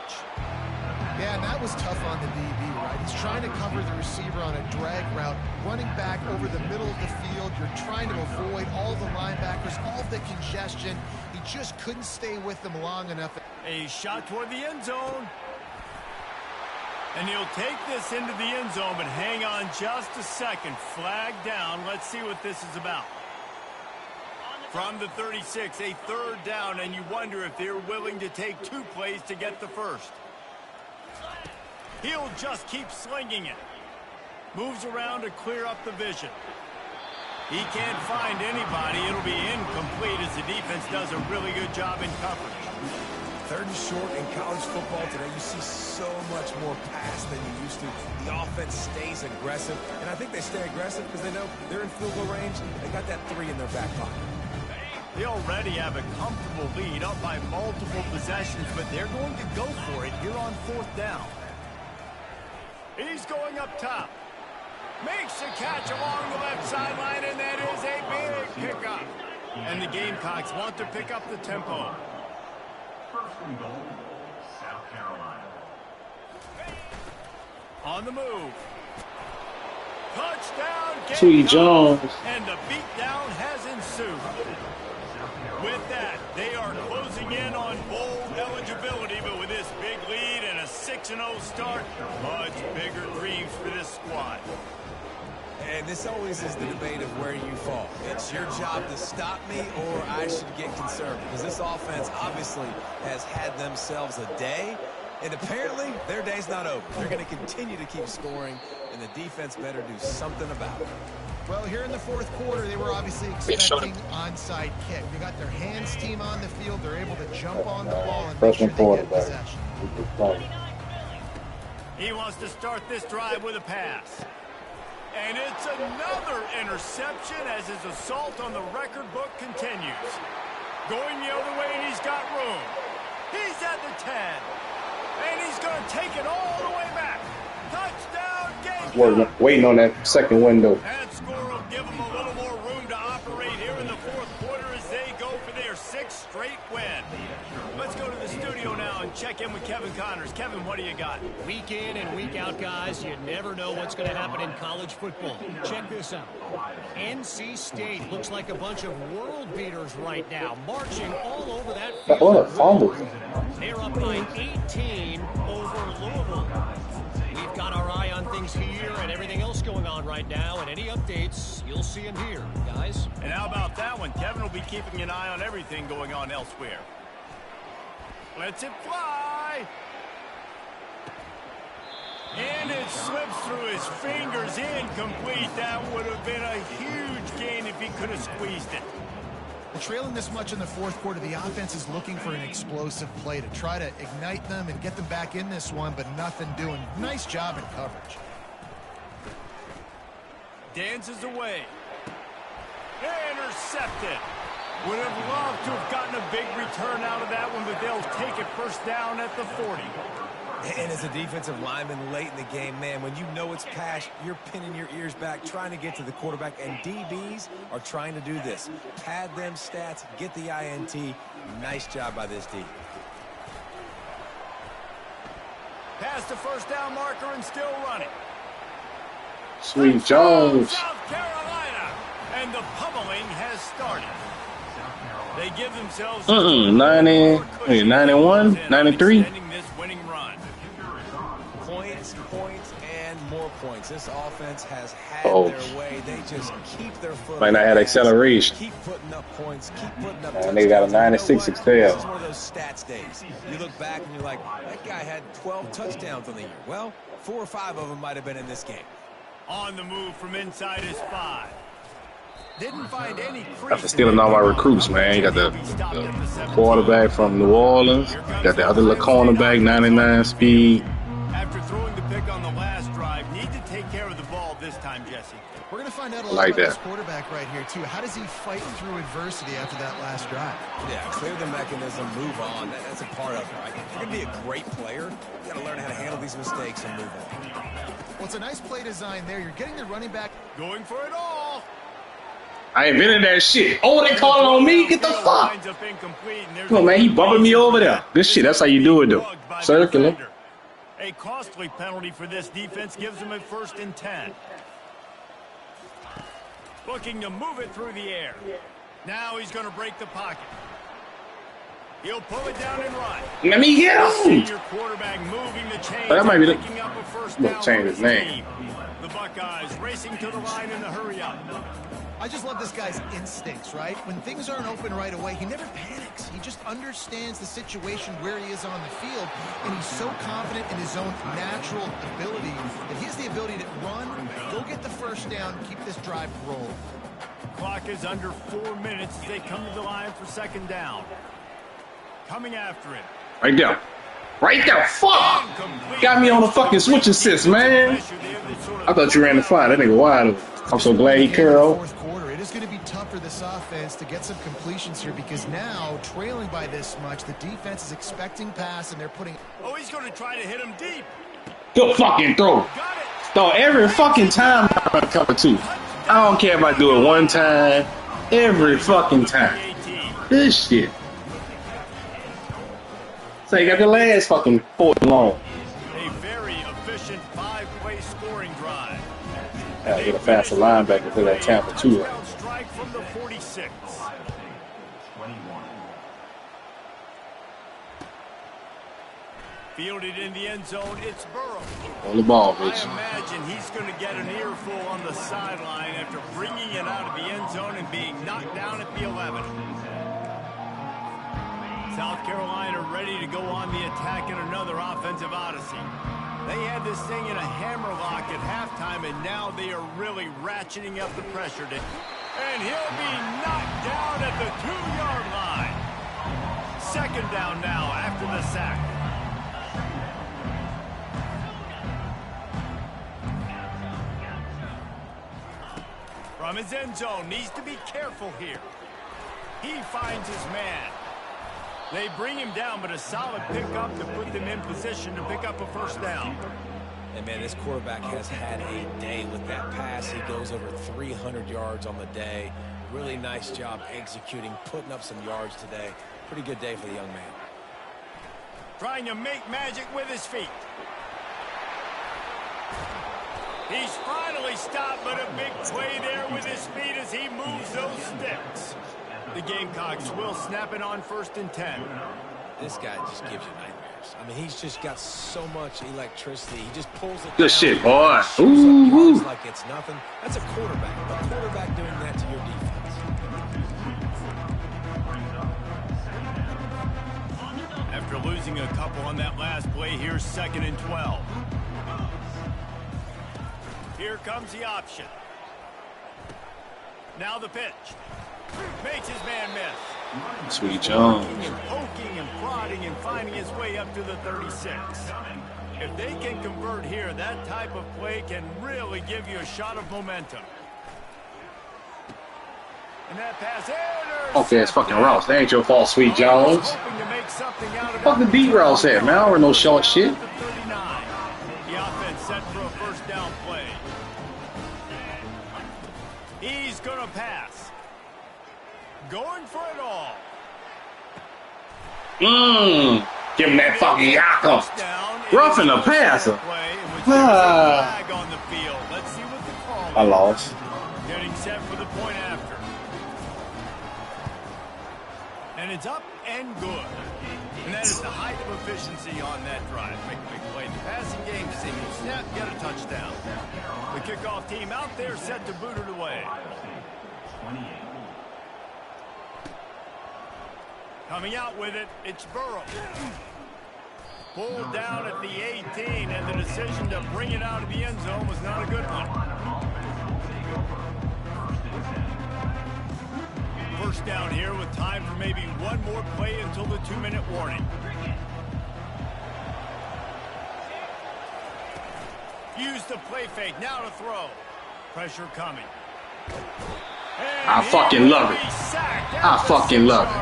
Yeah, and that was tough on the DB, right? He's trying to cover the receiver on a drag route, running back over the middle of the field. You're trying to avoid all the linebackers, all the congestion. He just couldn't stay with them long enough.
A shot toward the end zone. And he'll take this into the end zone, but hang on just a second. Flag down. Let's see what this is about. From the 36, a third down, and you wonder if they're willing to take 2 plays to get the first. He'll just keep slinging it. Moves around to clear up the vision. He can't find anybody. It'll be incomplete as the defense does a really good job in coverage.
Third and short in college football today, you see so much more pass than you used to. The offense stays aggressive, and I think they stay aggressive because they know they're in field goal range. They got that 3 in their back pocket.
They already have a comfortable lead up by multiple possessions, but they're going to go for it here on fourth down. He's going up top. Makes a catch along the left sideline, and that is a big pickup. And the Gamecocks want to pick up the tempo.
First and goal, South Carolina.
On the move. Touchdown, Gamecocks.
Sweet Jones.
And the beatdown has ensued. With that, they are closing in on bowl eligibility, but with this big lead and a 6-0 start, much bigger dreams for this squad.
And this always is the debate of where you fall. It's your job to stop me or I should get concerned, because this offense obviously has had themselves a day, and apparently their day's not over. They're going to continue to keep scoring, and the defense better do something about it.
Well, here in the fourth quarter, they were obviously expecting onside kick. They got their hands team on the field. They're able to jump on the ball and make sure they get possession.
He wants to start this drive with a pass. And it's another interception as his assault on the record book continues. Going the other way, and he's got room. He's at the 10. And he's going to take it all the way back. Touchdown, Gamecocks.
Waiting on that second window.
That score will give them a little more room to operate here in the fourth quarter as they go for their 6th straight win. Let's go to the studio now and check in with Kevin Connors. Kevin, what do you got?
Week in and week out, guys, you never know what's going to happen in college football. Check this out. NC State looks like a bunch of world beaters right now, marching all over that field.
What a fumble.
They're up by 18 over Louisville. We've got our eye on things here and everything else going on right now, and any updates, you'll see them here, guys.
And how about that one? Kevin will be keeping an eye on everything going on elsewhere. Lets it fly. And it slips through his fingers, incomplete. That would have been a huge gain if he could have squeezed it.
Trailing this much in the fourth quarter, the offense is looking for an explosive play to try to ignite them and get them back in this one, but nothing doing. Nice job in coverage.
Dances away. Intercepted. Would have loved to have gotten a big return out of that one, but they'll take it first down at the 40.
And as a defensive lineman late in the game, man, when you know it's pass, you're pinning your ears back, trying to get to the quarterback, and DBs are trying to do this. Pad them stats, get the INT. Nice job by this D.
Past the first down marker and still running.
Sweet Jones.
South Carolina. And the pummeling has started. They give themselves
90, 91, 93.
extending this winning run.
Points, points, and more points. This offense has had
Oh.
their way. They just keep their foot.
Might not have acceleration.
Keep putting up points. Keep putting up.
And they got a
touchdowns. And
96
you know what?
excel.
This is one of those stats days. You look back and you're like, that guy had 12 touchdowns on the year. Well, 4 or 5 of them might have been in this game.
On the move from inside his 5. Didn't find any
After stealing all my recruits, man. You got the quarterback from New Orleans. Got the other little cornerback, 99 speed.
After throwing the pick on the last drive, need to take care of the ball this time, Jesse.
We're going to find out a lot
Like
about this
that.
quarterback right here, too. How does he fight through adversity after that last drive?
Yeah, clear the mechanism, move on. That's a part of it, right? If you're going to be a great player, you got to learn how to handle these mistakes and move on.
Well, it's a nice play design there. You're getting the running back.
Going for it all.
I ain't been in that shit. Oh, they calling on me? Get the fuck.
Winds up incomplete, and there's
Come on, man. He bumping me over there. Good shit. That's how you do it, though. Circular.
A costly penalty for this defense gives them a 1st and 10. Looking to move it through the air. Now he's going to break the pocket. He'll pull it down and run.
Let me get him.
Senior quarterback moving the chains.
Oh, that might be the-
picking up a first
I'm gonna
down
change
for
his
his
name.
team. The Buckeyes racing to the line in the hurry up.
I just love this guy's instincts, right? When things aren't open right away, he never panics. He just understands the situation where he is on the field, and he's so confident in his own natural ability that he has the ability to run, go get the first down, keep this drive rolling.
Clock is under 4 minutes as they come to the line for 2nd down. Coming after it.
Right there. Right there. Fuck.
Incomplete.
Got me on the fucking switch assist, man.
Pressure there that sort of
I thought you ran the fly. That nigga wide. I'm so glad he
In the
curled.
fourth quarter, it is going to be tough for this offense to get some completions here because now, trailing by this much, the defense is expecting pass, and they're putting...
Oh, he's going to try to hit him deep.
Good fucking throw.
Got it.
Throw every fucking time I cover two. I don't care if I do it one time. Every fucking time.
18.
This shit. So you got the last fucking 4th and long.
A very efficient 5-play scoring drive.
Gotta get a faster linebacker to that Tampa too.
Touchdown strike from the 46.
21.
Fielded in the end zone, it's Burrow.
On the ball,
I
bitch.
imagine he's going to get an earful on the sideline after bringing it out of the end zone and being knocked down at the 11. South Carolina ready to go on the attack in another offensive odyssey. They had this thing in a hammerlock at halftime, and now they are really ratcheting up the pressure. And he'll be knocked down at the 2-yard line. 2nd down now after the sack. From his end zone, needs to be careful here. He finds his man. They bring him down, but a solid pickup to put them in position to pick up a 1st down.
And, man, this quarterback has had a day with that pass. He goes over 300 yards on the day. Really nice job executing, putting up some yards today. Pretty good day for the young man.
Trying to make magic with his feet. He's finally stopped, but a big play there with his feet as he moves those sticks. The Gamecocks will snap it on 1st and 10.
This guy just gives you nightmares. I mean, he's just got so much electricity. He just pulls it
Good
down,
shit, boy.
shoots up
Ooh,
yards
ooh.
like it's nothing. That's a quarterback. A quarterback doing that to your defense.
After losing a couple on that last play, here's 2nd and 12. Here comes the option. Now the pitch. Makes his man miss.
Sweet Jones.
Poking and prodding and finding his way up to the 36. If they can convert here, that type of play can really give you a shot of momentum. And that pass,
Okay, it's fucking Ross. That ain't your fault, Sweet Jones.
hoping to make something out of
Fuck the beat Ross at, man. I don't run no short shit.
The 39. The offense set for a 1st down play. He's going to pass. Going for it all.
Give him that fucking yakka.
Touchdown.
Roughing the passer.
Play, and with a flag on the field. Let's see what the call is.
I lost.
Getting set for the point after. And it's up and good. And that is the height of efficiency on that drive. Make a big play. The passing game, single snap, get a touchdown. The kickoff team out there set to boot it away. Coming out with it, it's Burrow. Pulled down at the 18, and the decision to bring it out of the end zone was not a good one. First down here with time for maybe one more play until the 2-minute warning. Use the play fake, now to throw. Pressure coming. And
I fucking love it. I fucking love it.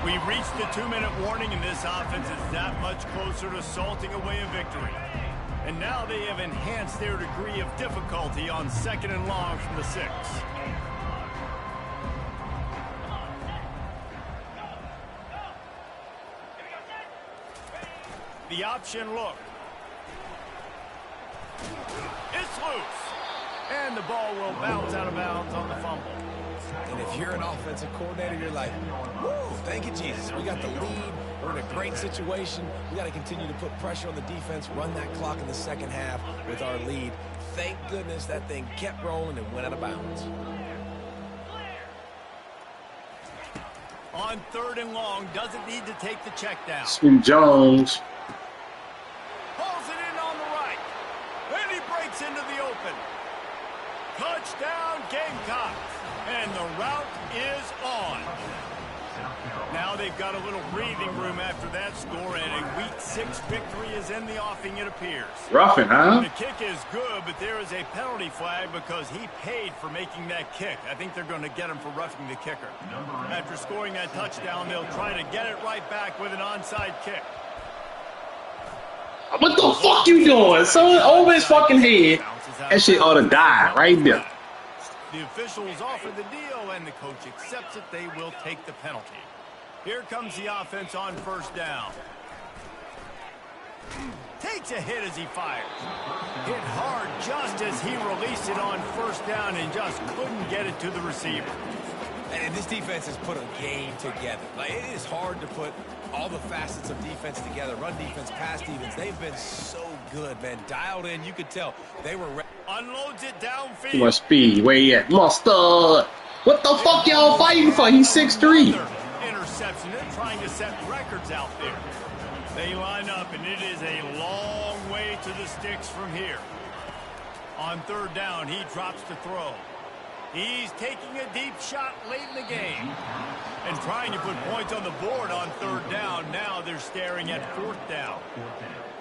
We've reached the 2-minute warning, and this offense is that much closer to salting away a victory. And now they have enhanced their degree of difficulty on 2nd and long from the 6. The option look. It's loose. And the ball will bounce out of bounds on the fumble.
And if you're an offensive coordinator, you're like, woo, thank you, Jesus. We got the lead. We're in a great situation. We got to continue to put pressure on the defense, run that clock in the second half with our lead. Thank goodness that thing kept rolling and went out of bounds.
On 3rd and long, doesn't need to take the check down.
Sweet Jones.
Pulls it in on the right. Then he breaks into the open. Touchdown, Gamecocks. And the route is on. Now they've got a little breathing room after that score, and a Week 6 victory is in the offing, it appears.
Roughing, huh?
The kick is good, but there is a penalty flag because he paid for making that kick. I think they're going to get him for roughing the kicker. After scoring that touchdown, they'll try to get it right back with an onside kick.
What the fuck you doing, son? Over his fucking head. That shit ought to die right there.
The officials offer the deal, and the coach accepts it. They will take the penalty. Here comes the offense on 1st down. Takes a hit as he fires. Hit hard just as he released it on 1st down and just couldn't get it to the receiver.
And this defense has put a game together. Like, it is hard to put all the facets of defense together. Run defense, pass defense. They've been so good, man. Dialed in. You could tell they were ready.
Unloads it downfield.
Too much speed. Where you at? Mustard. What the fuck y'all fighting for? He's 6'3".
Interception. They're trying to set records out there. They line up, and it is a long way to the sticks from here. On 3rd down, he drops to throw. He's taking a deep shot late in the game and trying to put points on the board on 3rd down. Now they're staring at 4th down.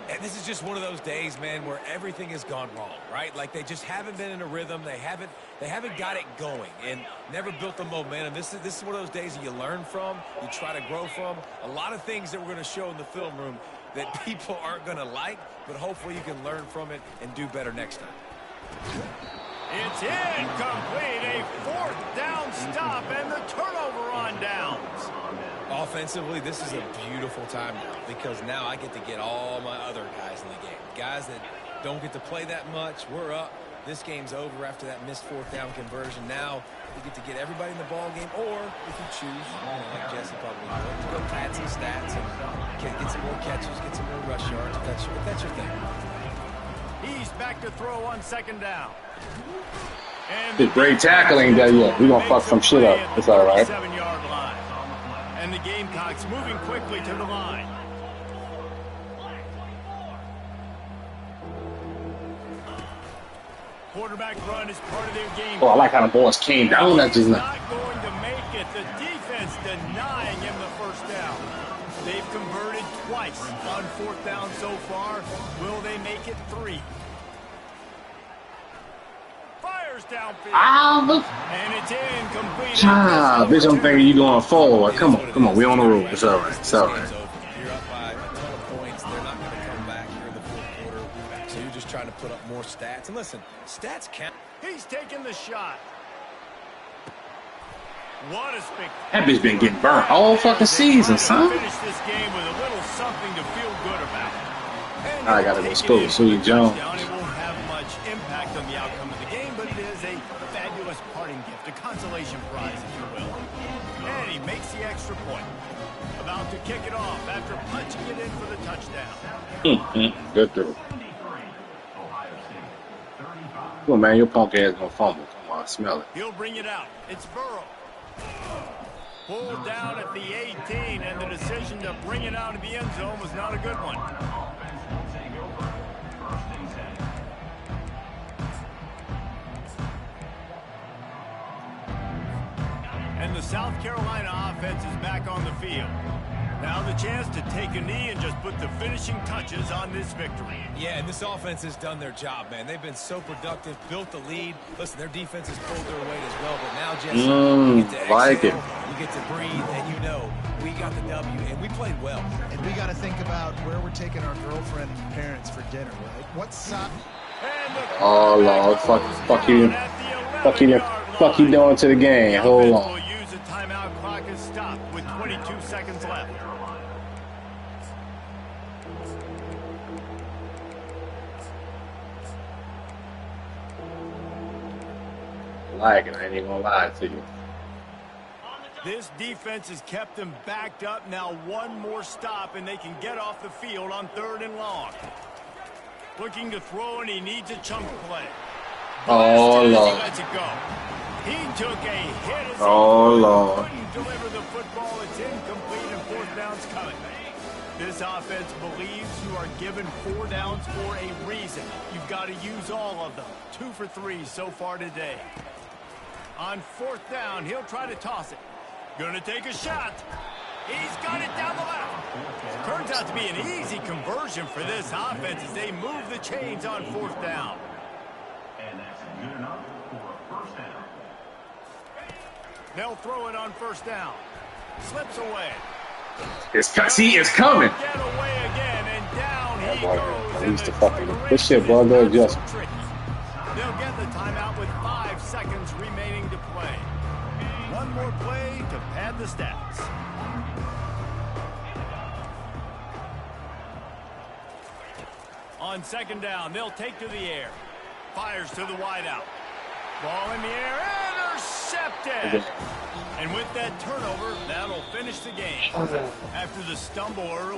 And this is just one of those days, man, where everything has gone wrong, right? Like, they just haven't been in a rhythm. They haven't got it going and never built the momentum. This is one of those days that you learn from, you try to grow from. A lot of things that we're going to show in the film room that people aren't going to like, but hopefully you can learn from it and do better next time.
It's incomplete. A 4th down stop and the turnover on downs.
Offensively, this is a beautiful time now because now I get to get all my other guys in the game. Guys that don't get to play that much. We're up. This game's over after that missed 4th down conversion. Now we get to get everybody in the ball game, or if you choose, like Jesse probably would, to go pad some stats and get some more catches, get some more rush yards if that's your thing.
He's back to throw on 2nd down.
This great tackle ain't done yet. We're going to fuck some shit up. It's all right.
7-yard line. And the Gamecocks moving quickly to the line. Quarterback run is part of their game.
Oh, I like how the boys came down. That's just
not going to make it. The defense denying him the 1st down. They've converted twice on 4th down so far. Will they make it 3? Fires downfield. And it's incomplete.
Bitch, I'm thinking you going forward. Come on. We on the road. It's all right. It's all right.
You're up by a ton of points. They're not going to come back here in the 4th quarter. So you're just trying to put up more stats. And listen, stats count.
He's taking the shot. What a spectacular.
That bitch been getting burnt all fucking season, son.
Finish this game with a little something to feel good about.
I gotta go school. Sweet Jones.
It won't have much impact on the outcome of the game, but it is a fabulous parting gift, a consolation prize, if you will. And he makes the extra point. About to kick it off after punching it in for the touchdown.
Good throw. Come on, man. Your punk ass gonna fumble. Come on, smell it.
He'll bring it out. It's Burrow. Pulled down at the 18, and the decision to bring it out of the end zone was not a good one. And the South Carolina offense is back on the field. Now the chance to take a knee and just put the finishing touches on this victory.
Yeah, and this offense has done their job, man. They've been so productive, built the lead. Listen, their defense has pulled their weight as well, but now, Jesse, you get to exhale,
like it.
you get to breathe, and you know we got the W, and we played well.
And we got to think about where we're taking our girlfriend and parents for dinner, right? What's
Oh, Lord. Fuck you doing to the game. Hold on.
Will use a timeout. Clock is stopped with 22 seconds left.
Like it. I ain't even gonna lie to you.
This defense has kept them backed up. Now one more stop, and they can get off the field on 3rd and long. Looking to throw, and he needs a chunk play.
Oh,
Blasted as
Lord.
he lets it go. He took a hit as he
Oh, Lord.
couldn't deliver the football. It's incomplete, and 4th down's coming. This offense believes you are given 4 downs for a reason. You've got to use all of them. 2 for 3 so far today. On 4th down, he'll try to toss it. Gonna take a shot. He's got it down the left. Turns out to be an easy conversion for this offense as they move the chains on 4th down.
And that's good enough for a first down.
They'll throw it on 1st down. Slips away.
It's coming.
Get away again, and down he
boy,
goes.
I used to
And the
fucking-
clock
this shit,
is
boy,
not
just-
so tricky. They'll get the timeout with 5 seconds remaining to play. One more play to pad the stats. On 2nd down, they'll take to the air. Fires to the wideout. Ball in the air, intercepted. And with that turnover, that'll finish the game. After the stumble early.